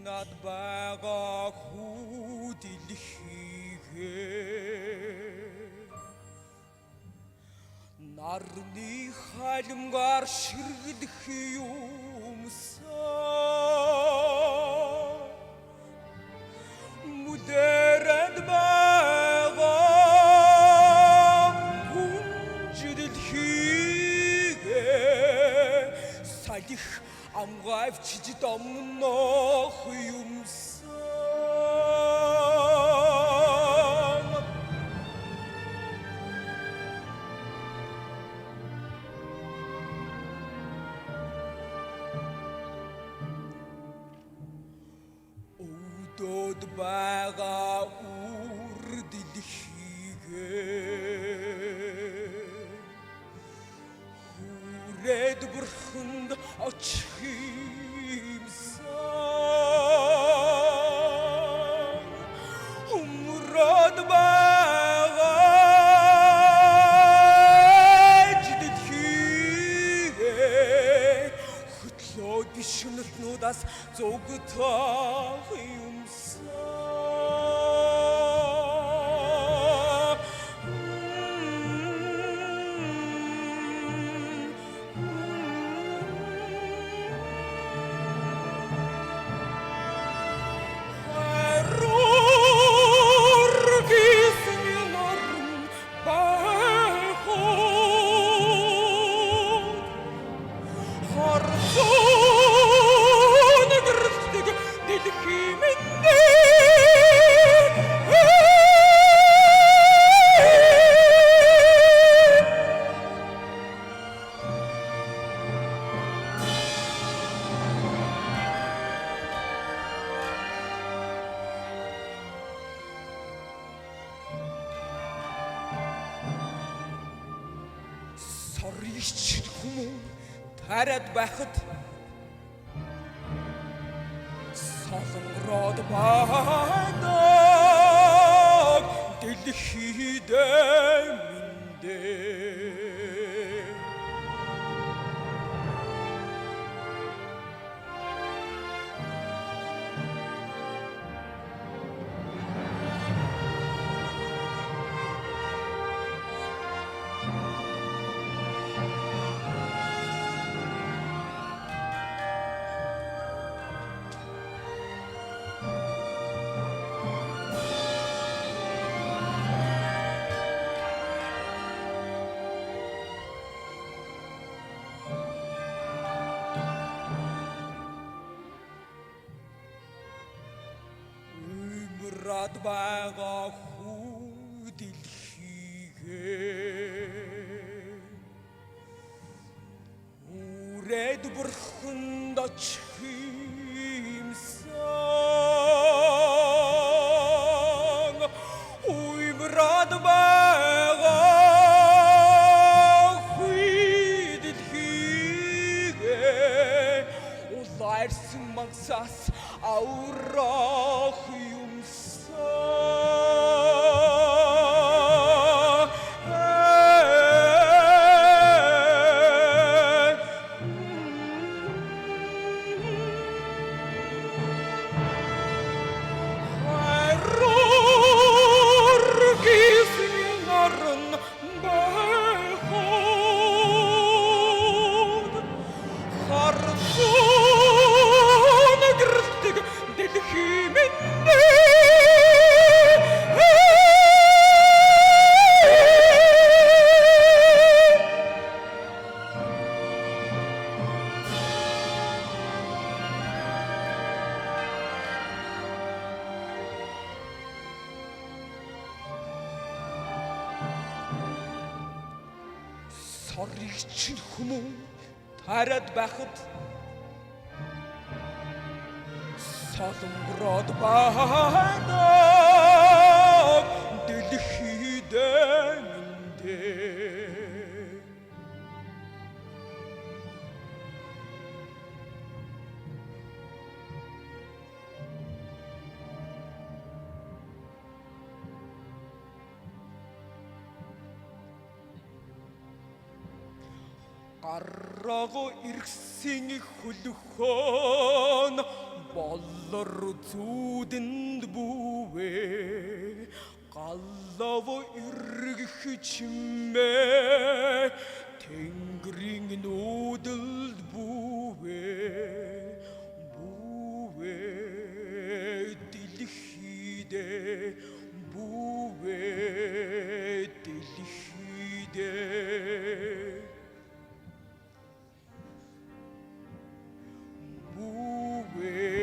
над байгаа хүү дэлхийгээ нарны халимгаар ширгэлэх юмсан мүдэрэд байгаа хүнж дэлхийгээ салих амгайвчиж домнох юмсан өвдөд байгаа үр дэлхийгээ хүрээд бурханд очих юмсан өмрөд байгаа дэлхийгээ хөтлөөд бишнэлтнуудаас зогтох юмсан сорьч хүмүүн тарад байхад солонгороод байдаг дэлхийдээ миндээ рад байгаа хүү дэлхийгээ үрээд бурханд очих юмсан уймрад байгаа хүү дэлхийгээ улаарсан мансаас аврах сорьч хүмүүн тарад байхад солонгороод байдаг дэлхийдээ миндээ гарраагаа иргсэн хөлөхөн болор зүудэнд бүүвэ галлав иргэх чимээ тэнгэрийн нүүдэлд бүүвэ бүүвэ дэлхийдээ бүүвэ дэлхийдээ bouvet,